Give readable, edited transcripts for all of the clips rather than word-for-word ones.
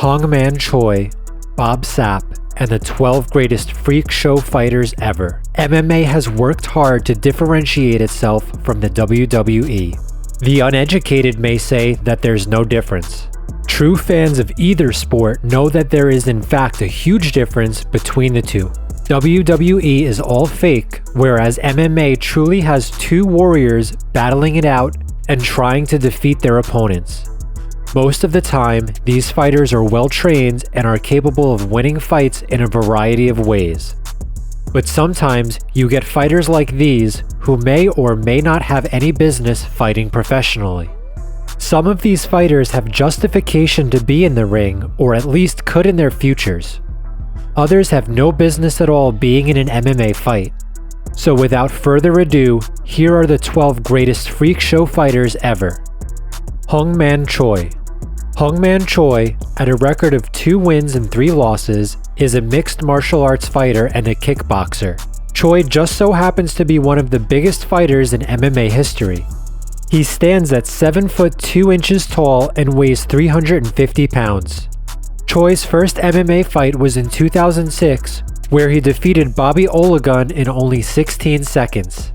Hong-Man Choi, Bob Sapp, and the 12 greatest freak show fighters ever. MMA has worked hard to differentiate itself from the WWE. The uneducated may say that there's no difference. True fans of either sport know that there is in fact a huge difference between the two. WWE is all fake, whereas MMA truly has two warriors battling it out and trying to defeat their opponents. Most of the time, these fighters are well trained and are capable of winning fights in a variety of ways. But sometimes you get fighters like these who may or may not have any business fighting professionally. Some of these fighters have justification to be in the ring, or at least could in their futures. Others have no business at all being in an MMA fight. So without further ado, here are the 12 greatest freak show fighters ever. Hong-Man Choi. Hong-Man Choi, at a record of 2 wins and 3 losses, is a mixed martial arts fighter and a kickboxer. Choi just so happens to be one of the biggest fighters in MMA history. He stands at 7 foot 2 inches tall and weighs 350 pounds. Choi's first MMA fight was in 2006, where he defeated Bobby Olagun in only 16 seconds.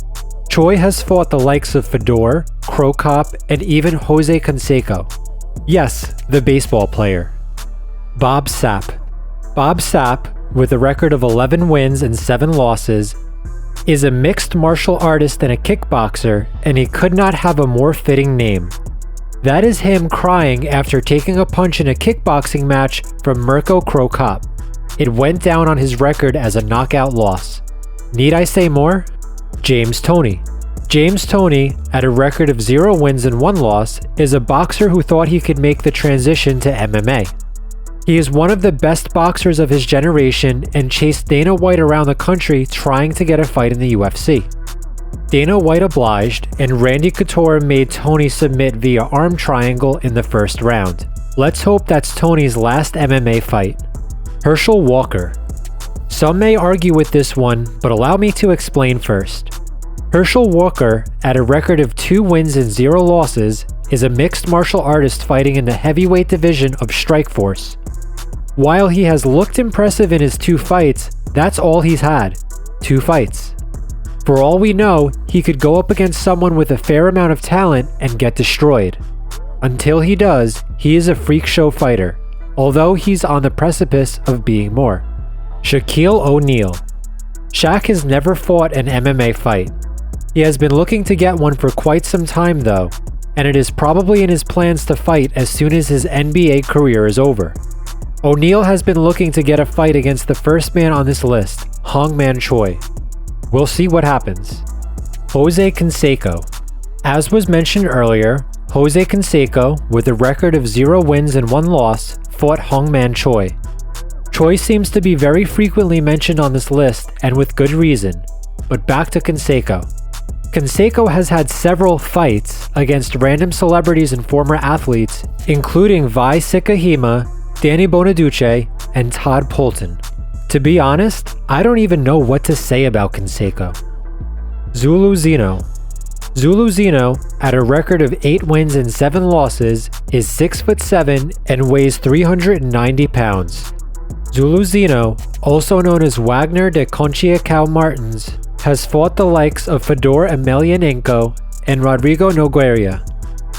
Choi has fought the likes of Fedor, Cro Cop, and even Jose Canseco. Yes, the baseball player. Bob Sapp. Bob Sapp, with a record of 11 wins and 7 losses, is a mixed martial artist and a kickboxer, and he could not have a more fitting name. That is him crying after taking a punch in a kickboxing match from Mirko Cro Cop. It went down on his record as a knockout loss. Need I say more? James Toney. James Toney, at a record of 0 wins and 1 loss, is a boxer who thought he could make the transition to MMA. He is one of the best boxers of his generation and chased Dana White around the country trying to get a fight in the UFC. Dana White obliged, and Randy Couture made Toney submit via arm triangle in the first round. Let's hope that's Toney's last MMA fight. Herschel Walker. Some may argue with this one, but allow me to explain first. Herschel Walker, at a record of 2 wins and 0 losses, is a mixed martial artist fighting in the heavyweight division of Strikeforce. While he has looked impressive in his 2 fights, that's all he's had. 2 fights. For all we know, he could go up against someone with a fair amount of talent and get destroyed. Until he does, he is a freak show fighter, although he's on the precipice of being more. Shaquille O'Neal. Shaq has never fought an MMA fight. He has been looking to get one for quite some time though, and it is probably in his plans to fight as soon as his NBA career is over. O'Neal has been looking to get a fight against the first man on this list, Hong-Man Choi. We'll see what happens. Jose Canseco. As was mentioned earlier, Jose Canseco, with a record of 0 wins and 1 loss, fought Hong-Man Choi. Choi seems to be very frequently mentioned on this list, and with good reason. But back to Canseco. Canseco has had several fights against random celebrities and former athletes, including Vi Sikahema, Danny Bonaduce, and Todd Polton. To be honest, I don't even know what to say about Canseco. Zulu Zeno. Zulu Zeno, at a record of 8 wins and 7 losses, is 6'7" and weighs 390 pounds. Zulu Zeno, also known as Wagner de Conchiacao Martins, has fought the likes of Fedor Emelianenko and Rodrigo Nogueira.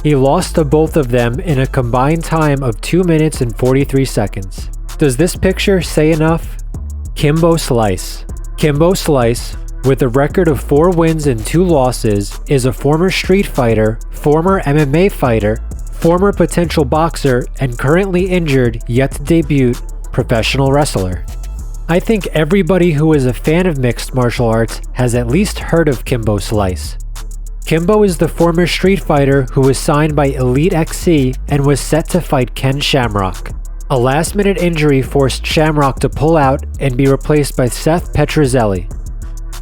He lost to both of them in a combined time of 2 minutes and 43 seconds. Does this picture say enough? Kimbo Slice. Kimbo Slice, with a record of 4 wins and 2 losses, is a former street fighter, former MMA fighter, former potential boxer, and currently injured, yet to debut, professional wrestler. I think everybody who is a fan of mixed martial arts has at least heard of Kimbo Slice. Kimbo is the former street fighter who was signed by Elite XC and was set to fight Ken Shamrock. A last-minute injury forced Shamrock to pull out and be replaced by Seth Petrozelli.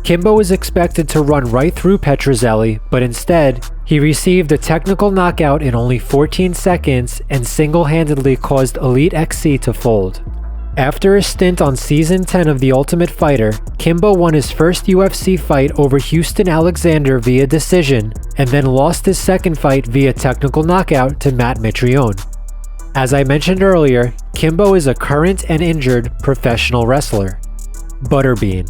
Kimbo was expected to run right through Petrozelli, but instead, he received a technical knockout in only 14 seconds and single-handedly caused Elite XC to fold. After a stint on Season 10 of The Ultimate Fighter, Kimbo won his first UFC fight over Houston Alexander via decision, and then lost his second fight via technical knockout to Matt Mitrione. As I mentioned earlier, Kimbo is a current and injured professional wrestler. Butterbean.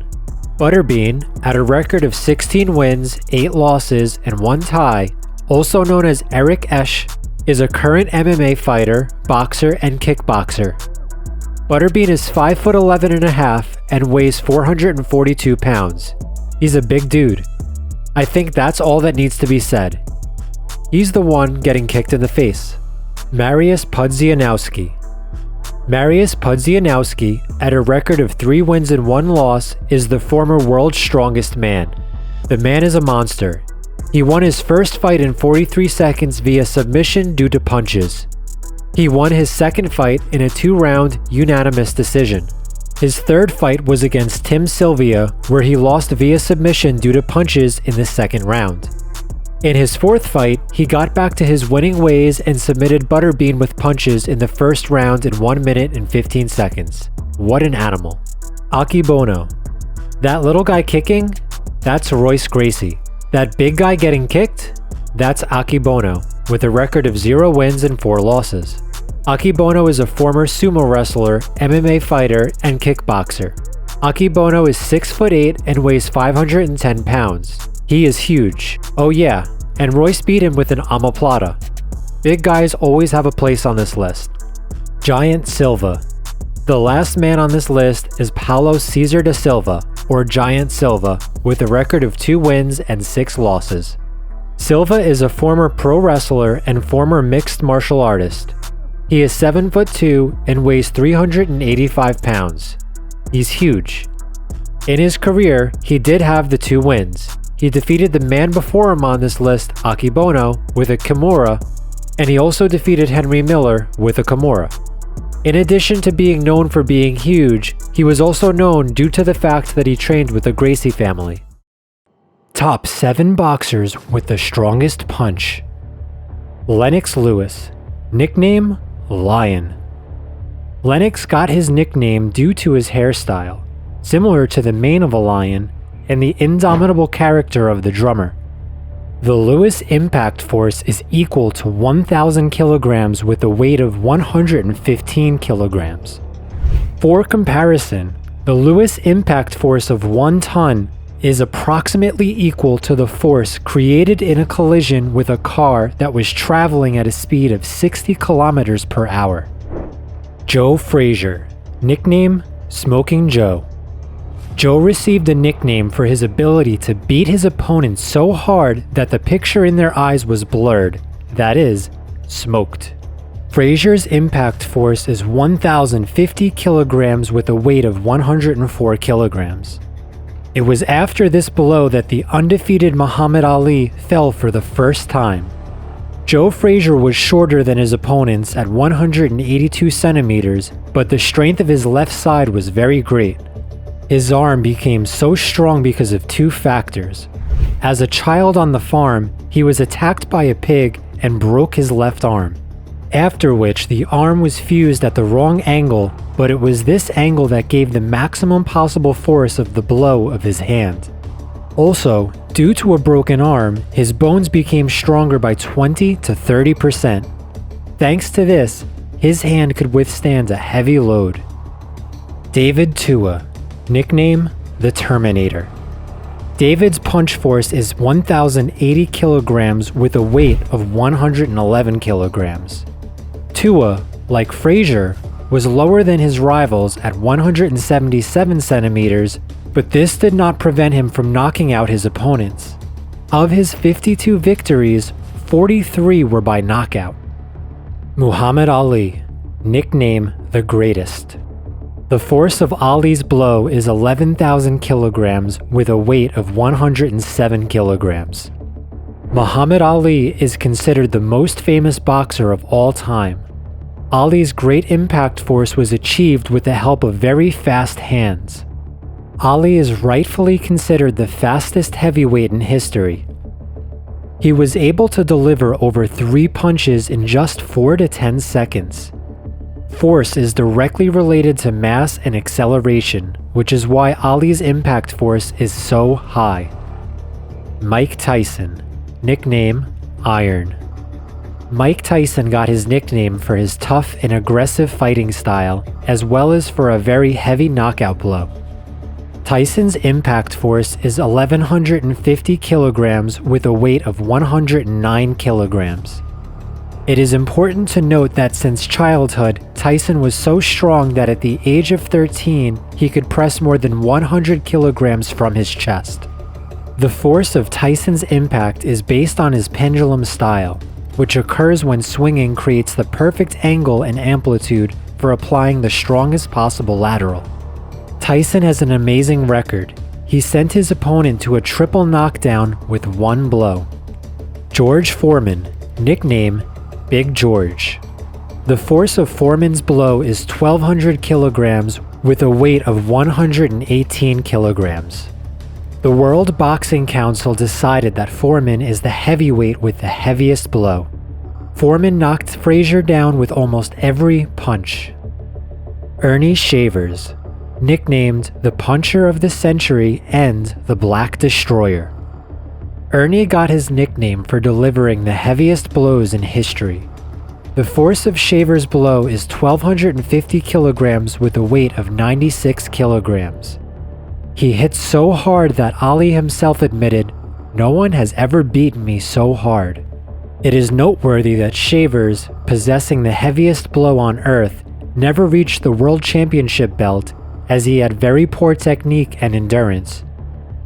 Butterbean, at a record of 16 wins, 8 losses, and 1 tie, also known as Eric Esch, is a current MMA fighter, boxer, and kickboxer. Butterbean is 5'11" and a half and weighs 442 pounds. He's a big dude. I think that's all that needs to be said. He's the one getting kicked in the face. Mariusz Pudzianowski. Mariusz Pudzianowski, at a record of 3 wins and 1 loss, is the former world's strongest man. The man is a monster. He won his first fight in 43 seconds via submission due to punches. He won his second fight in a 2-round unanimous decision. His third fight was against Tim Sylvia, where he lost via submission due to punches in the second round. In his fourth fight, he got back to his winning ways and submitted Butterbean with punches in the first round in 1 minute and 15 seconds. What an animal. Akebono. That little guy kicking? That's Royce Gracie. That big guy getting kicked? That's Akebono, with a record of 0 wins and 4 losses. Akebono is a former sumo wrestler, MMA fighter, and kickboxer. Akebono is 6'8" and weighs 510 pounds. He is huge. Oh yeah, and Royce beat him with an omoplata. Big guys always have a place on this list. Giant Silva. The last man on this list is Paulo Cesar da Silva, or Giant Silva, with a record of 2 wins and 6 losses. Silva is a former pro wrestler and former mixed martial artist. He is 7'2" and weighs 385 pounds. He's huge. In his career, he did have the 2 wins. He defeated the man before him on this list, Akebono, with a Kimura, and he also defeated Henry Miller with a Kimura. In addition to being known for being huge, he was also known due to the fact that he trained with the Gracie family. Top 7 boxers with the strongest punch. Lennox Lewis. Nickname? Lion. Lennox got his nickname due to his hairstyle, similar to the mane of a lion, and the indomitable character of the drummer. The Lewis impact force is equal to 1,000 kilograms with a weight of 115 kilograms. For comparison, the Lewis impact force of 1 ton is approximately equal to the force created in a collision with a car that was traveling at a speed of 60 kilometers per hour. Joe Frazier. Nickname? Smoking Joe. Joe received a nickname for his ability to beat his opponent so hard that the picture in their eyes was blurred, that is, smoked. Frazier's impact force is 1,050 kilograms with a weight of 104 kilograms. It was after this blow that the undefeated Muhammad Ali fell for the first time. Joe Frazier was shorter than his opponents at 182 centimeters, but the strength of his left side was very great. His arm became so strong because of 2 factors. As a child on the farm, he was attacked by a pig and broke his left arm. After which, the arm was fused at the wrong angle, but it was this angle that gave the maximum possible force of the blow of his hand. Also, due to a broken arm, his bones became stronger by 20 to 30%. Thanks to this, his hand could withstand a heavy load. David Tua. Nickname? The Terminator. David's punch force is 1,080 kilograms with a weight of 111 kilograms. Tua, like Frazier, was lower than his rivals at 177 centimeters, but this did not prevent him from knocking out his opponents. Of his 52 victories, 43 were by knockout. Muhammad Ali. Nickname? The Greatest. The force of Ali's blow is 11,000 kilograms with a weight of 107 kilograms. Muhammad Ali is considered the most famous boxer of all time. Ali's great impact force was achieved with the help of very fast hands. Ali is rightfully considered the fastest heavyweight in history. He was able to deliver over 3 punches in just 4 to 10 seconds. Force is directly related to mass and acceleration, which is why Ali's impact force is so high. Mike Tyson. Nickname? Iron. Mike Tyson got his nickname for his tough and aggressive fighting style, as well as for a very heavy knockout blow. Tyson's impact force is 1,150 kilograms with a weight of 109 kilograms. It is important to note that since childhood, Tyson was so strong that at the age of 13, he could press more than 100 kilograms from his chest. The force of Tyson's impact is based on his pendulum style, which occurs when swinging creates the perfect angle and amplitude for applying the strongest possible lateral. Tyson has an amazing record. He sent his opponent to a triple knockdown with one blow. George Foreman, nickname Big George. The force of Foreman's blow is 1,200 kilograms with a weight of 118 kilograms. The World Boxing Council decided that Foreman is the heavyweight with the heaviest blow. Foreman knocked Frazier down with almost every punch. Ernie Shavers, nicknamed the Puncher of the Century and the Black Destroyer. Ernie got his nickname for delivering the heaviest blows in history. The force of Shavers' blow is 1,250 kilograms with a weight of 96 kilograms. He hit so hard that Ali himself admitted, "No one has ever beaten me so hard." It is noteworthy that Shavers, possessing the heaviest blow on earth, never reached the world championship belt as he had very poor technique and endurance.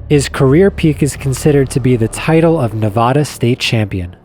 His career peak is considered to be the title of Nevada State Champion.